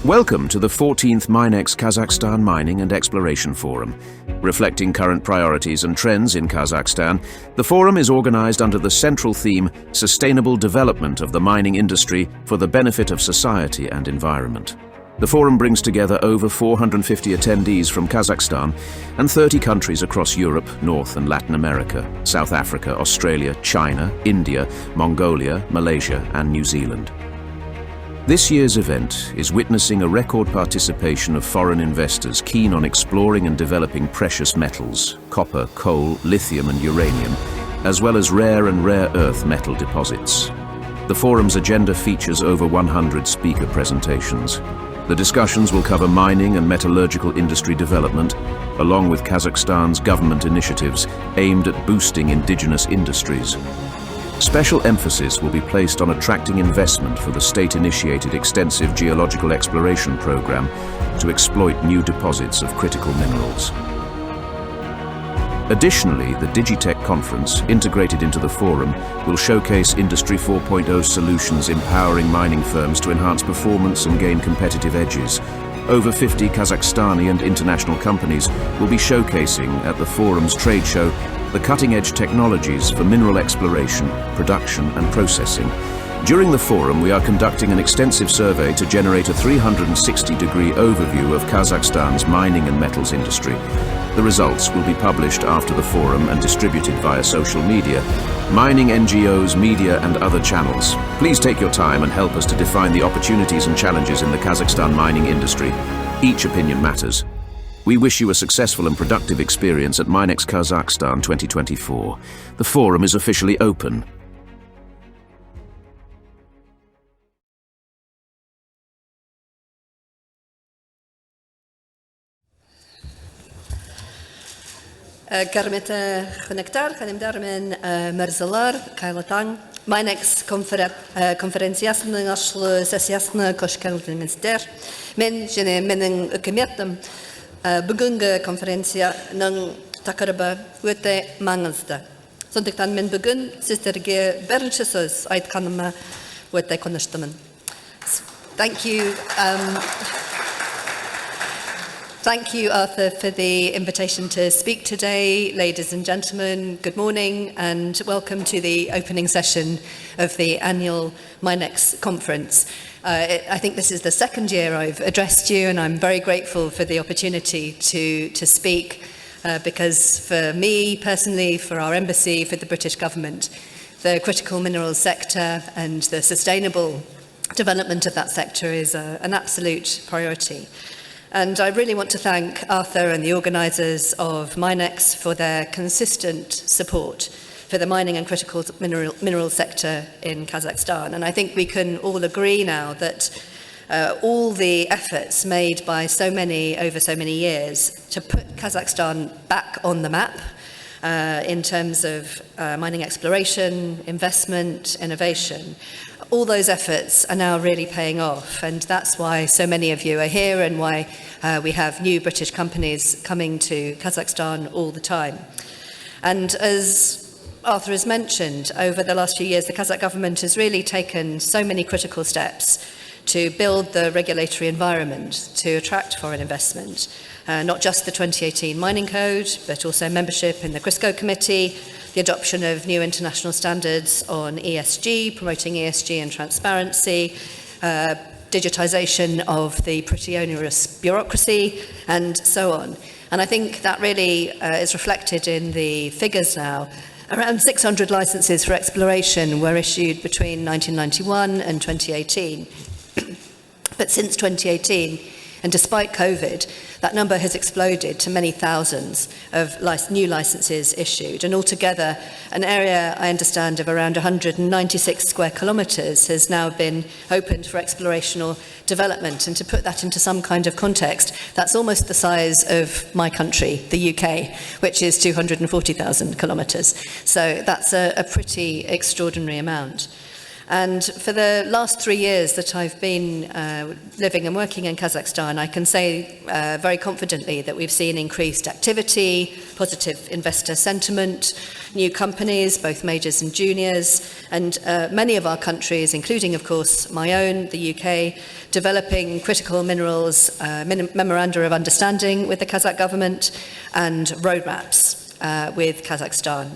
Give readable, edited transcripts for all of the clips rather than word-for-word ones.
Welcome to the 14th MINEX Kazakhstan Mining and Exploration Forum. Reflecting current priorities and trends in Kazakhstan, the forum is organized under the central theme, Sustainable Development of the Mining Industry for the Benefit of Society and Environment. The forum brings together over 450 attendees from Kazakhstan and 30 countries across Europe, North and Latin America, South Africa, Australia, China, India, Mongolia, Malaysia and New Zealand. This year's event is witnessing a record participation of foreign investors keen on exploring and developing precious metals, copper, coal, lithium and uranium, as well as rare and rare earth metal deposits. The forum's agenda features over 100 speaker presentations. The discussions will cover mining and metallurgical industry development, along with Kazakhstan's government initiatives aimed at boosting indigenous industries. Special emphasis will be placed on attracting investment for the state-initiated extensive geological exploration program to exploit new deposits of critical minerals. Additionally, the Digitech conference, integrated into the forum, will showcase Industry 4.0 solutions empowering mining firms to enhance performance and gain competitive edges. Over 50 Kazakhstani and international companies will be showcasing at the forum's trade show the cutting-edge technologies for mineral exploration, production and processing. During the forum, we are conducting an extensive survey to generate a 360-degree overview of Kazakhstan's mining and metals industry. The results will be published after the forum and distributed via social media, mining NGOs, media and other channels. Please take your time and help us to define the opportunities and challenges in the Kazakhstan mining industry. Each opinion matters. We wish you a successful and productive experience at MINEX Kazakhstan 2024. The forum is officially open. Kærmete connectar, kanemdarmen merzalar, kailatan, MINEX konferensiyasının aşlı sesiyasını hoş geldinizler. Men және менің үкіметтім бүгінгі конференцияның тақырыбы өте маңызды. Сондықтан мен бүгін сіздерге бірінші сөз айтқаныма өте қуаныштымын. Thank you. Thank you, Arthur, for the invitation to speak today. Ladies and gentlemen, good morning and welcome to the opening session of the annual MINEX conference. I think this is the second year I've addressed you and I'm very grateful for the opportunity to speak because for me personally, for our embassy, for the British government, the critical minerals sector and the sustainable development of that sector is an absolute priority. And I really want to thank Arthur and the organisers of MINEX for their consistent support for the mining and critical mineral sector in Kazakhstan. And I think we can all agree now that all the efforts made by so many over so many years to put Kazakhstan back on the map in terms of mining exploration, investment, innovation, all those efforts are now really paying off, and that's why so many of you are here and why we have new British companies coming to Kazakhstan all the time. And as Arthur has mentioned, over the last few years, the Kazakh government has really taken so many critical steps to build the regulatory environment to attract foreign investment. Not just the 2018 Mining Code, but also membership in the CRISCO Committee, the adoption of new international standards on ESG, promoting ESG and transparency, digitization of the pretty onerous bureaucracy, and so on. And I think that really is reflected in the figures now. Around 600 licenses for exploration were issued between 1991 and 2018. But since 2018, and despite COVID, that number has exploded to many thousands of new licenses issued. And altogether, an area, I understand, of around 196 square kilometres has now been opened for explorational development. And to put that into some kind of context, that's almost the size of my country, the UK, which is 240,000 kilometres. So that's a pretty extraordinary amount. And for the last 3 years that I've been living and working in Kazakhstan, I can say very confidently that we've seen increased activity, positive investor sentiment, new companies, both majors and juniors, and many of our countries, including, of course, my own, the UK, developing critical minerals memoranda of understanding with the Kazakh government and roadmaps with Kazakhstan.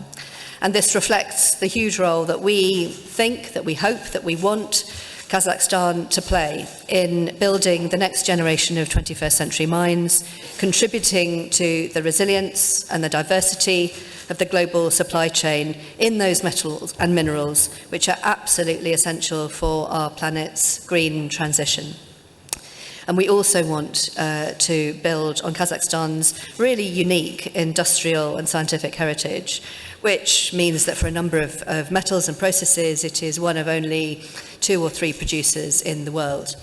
And this reflects the huge role that we think, that we hope, that we want Kazakhstan to play in building the next generation of 21st century mines, contributing to the resilience and the diversity of the global supply chain in those metals and minerals, which are absolutely essential for our planet's green transition. And we also want to build on Kazakhstan's really unique industrial and scientific heritage, which means that for a number of metals and processes, it is one of only 2 or 3 producers in the world.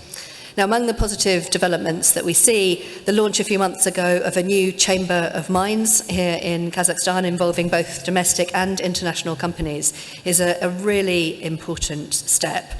Now, among the positive developments that we see, the launch a few months ago of a new chamber of mines here in Kazakhstan involving both domestic and international companies is a really important step.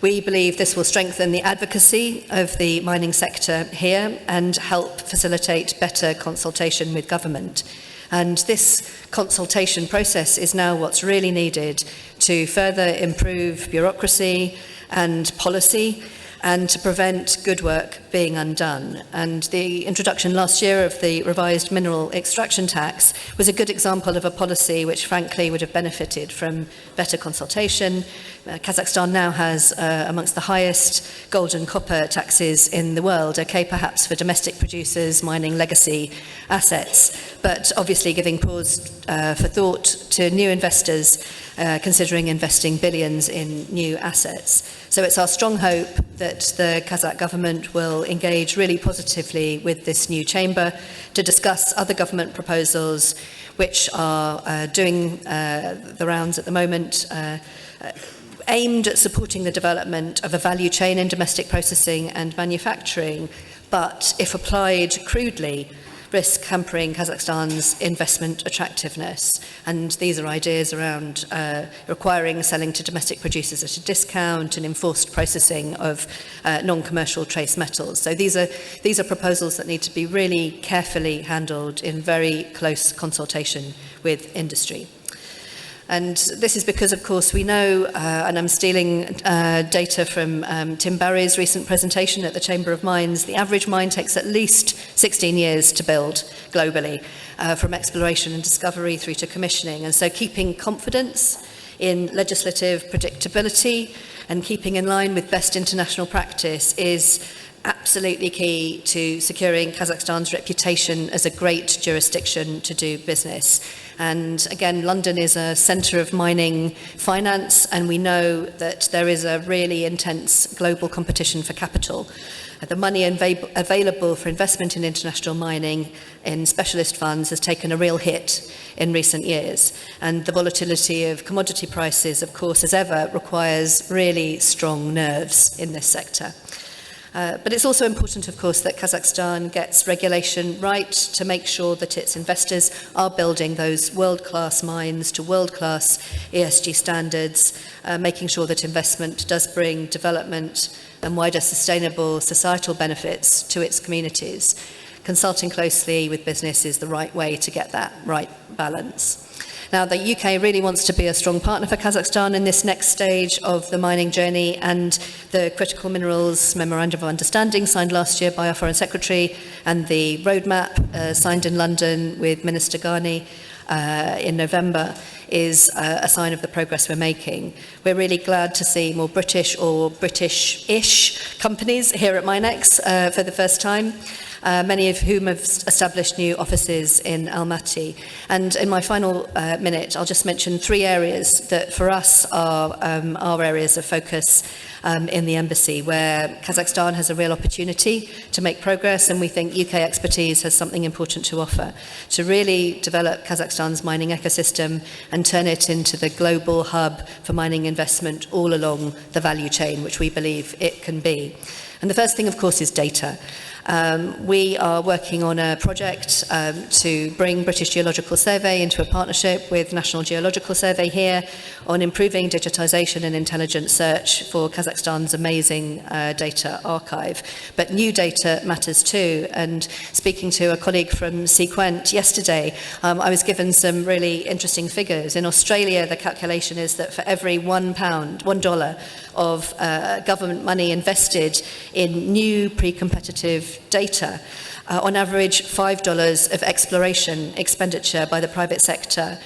We believe this will strengthen the advocacy of the mining sector here and help facilitate better consultation with government. And this consultation process is now what's really needed to further improve bureaucracy and policy and to prevent good work being undone. And the introduction last year of the revised mineral extraction tax was a good example of a policy which frankly would have benefited from better consultation. Kazakhstan now has amongst the highest gold and copper taxes in the world, okay, perhaps for domestic producers mining legacy assets, but obviously giving pause for thought to new investors considering investing billions in new assets. So it's our strong hope that the Kazakh government will engage really positively with this new chamber to discuss other government proposals which are doing the rounds at the moment, aimed at supporting the development of a value chain in domestic processing and manufacturing, but if applied crudely, risk hampering Kazakhstan's investment attractiveness. And these are ideas around requiring selling to domestic producers at a discount and enforced processing of non-commercial trace metals. So these are proposals that need to be really carefully handled in very close consultation with industry. And this is because, of course, we know, and I'm stealing data from Tim Barry's recent presentation at the Chamber of Mines, the average mine takes at least 16 years to build globally, from exploration and discovery through to commissioning. And so keeping confidence in legislative predictability and keeping in line with best international practice is absolutely key to securing Kazakhstan's reputation as a great jurisdiction to do business. And again, London is a centre of mining finance, and we know that there is a really intense global competition for capital. The money available for investment in international mining in specialist funds has taken a real hit in recent years. And the volatility of commodity prices, of course, as ever, requires really strong nerves in this sector. But it's also important, of course, that Kazakhstan gets regulation right to make sure that its investors are building those world-class mines to world-class ESG standards, making sure that investment does bring development and wider sustainable societal benefits to its communities. Consulting closely with business is the right way to get that right balance. Now, the UK really wants to be a strong partner for Kazakhstan in this next stage of the mining journey, and the Critical Minerals Memorandum of Understanding signed last year by our Foreign Secretary and the roadmap signed in London with Minister Ghani in November is a sign of the progress we're making. We're really glad to see more British or British-ish companies here at MINEX for the first time. Many of whom have established new offices in Almaty. And in my final minute, I'll just mention 3 areas that for us are areas of focus in the embassy, where Kazakhstan has a real opportunity to make progress, and we think UK expertise has something important to offer, to really develop Kazakhstan's mining ecosystem and turn it into the global hub for mining investment all along the value chain, which we believe it can be. And the first thing, of course, is data. We are working on a project to bring British Geological Survey into a partnership with National Geological Survey here on improving digitisation and intelligent search for Kazakhstan's amazing data archive. But new data matters too, and speaking to a colleague from Sequent yesterday, I was given some really interesting figures. In Australia, the calculation is that for every $1 of government money invested in new pre-competitive data, on average $5 of exploration expenditure by the private sector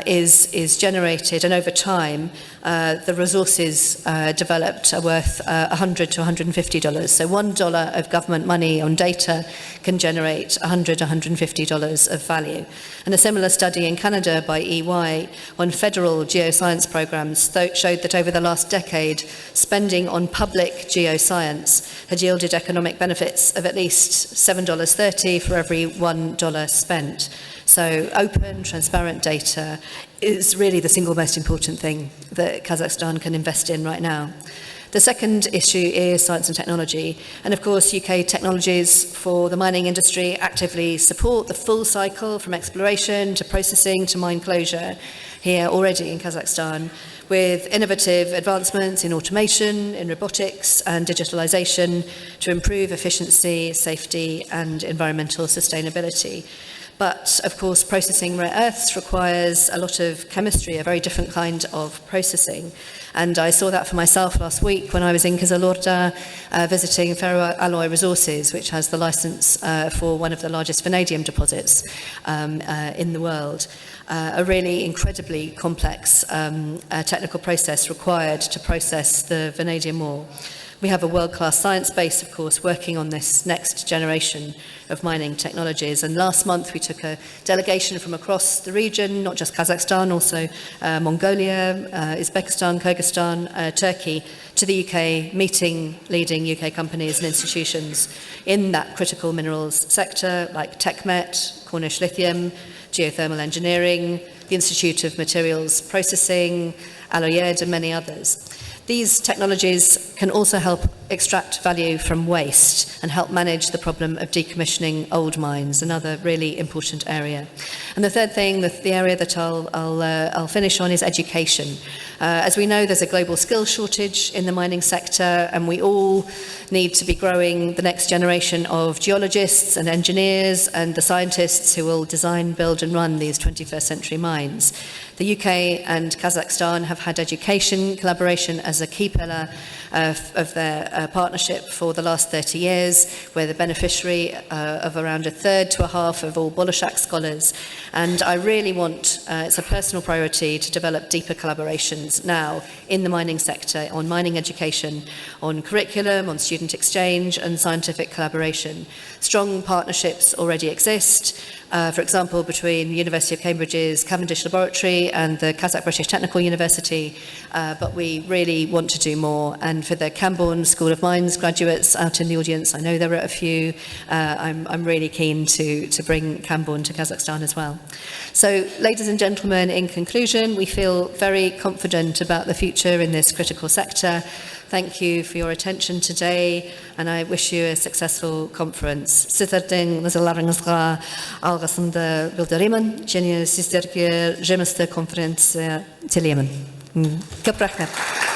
is generated, and over time the resources developed are worth $100 to $150. So $1 of government money on data can generate $100 to $150 of value. And a similar study in Canada by EY on federal geoscience programs showed that over the last decade, spending on public geoscience had yielded economic benefits of at least $7.30 for every $1 spent. So open, transparent data is really the single most important thing that Kazakhstan can invest in right now. The second issue is science and technology. And of course, UK technologies for the mining industry actively support the full cycle from exploration to processing to mine closure here already in Kazakhstan, with innovative advancements in automation, in robotics and digitalization to improve efficiency, safety and environmental sustainability. But, of course, processing rare earths requires a lot of chemistry, a very different kind of processing. And I saw that for myself last week when I was in Kizilorda visiting Ferroalloy Resources, which has the license for one of the largest vanadium deposits in the world. A really incredibly complex technical process required to process the vanadium ore. We have a world-class science base, of course, working on this next generation of mining technologies. And last month we took a delegation from across the region, not just Kazakhstan, also Mongolia, Uzbekistan, Kyrgyzstan, Turkey, to the UK, meeting leading UK companies and institutions in that critical minerals sector, like TechMet, Cornish Lithium, Geothermal Engineering, the Institute of Materials Processing, Aloyed, and many others. These technologies can also help extract value from waste and help manage the problem of decommissioning old mines, another really important area. And the third thing, the area that I'll finish on, is education. As we know, there's a global skills shortage in the mining sector, and we all need to be growing the next generation of geologists and engineers and the scientists who will design, build and run these 21st century mines. The UK and Kazakhstan have had education collaboration as a key pillar of their partnership for the last 30 years. We're the beneficiary of around a third to a half of all Bolshak scholars. And I really want, it's a personal priority, to develop deeper collaborations now in the mining sector, on mining education, on curriculum, on student exchange and scientific collaboration. Strong partnerships already exist. For example, between the University of Cambridge's Cavendish Laboratory and the Kazakh British Technical University, but we really want to do more. And for the Camborne School of Mines graduates out in the audience, I know there are a few, I'm really keen to bring Camborne to Kazakhstan as well. So, ladies and gentlemen, in conclusion, we feel very confident about the future in this critical sector. Thank you for your attention today, and I wish you a successful conference. Sizlerдің назарларыңызға алғысымды білдіремін, және сіздерге жемісті конференция тілеймін. Көп рахмет.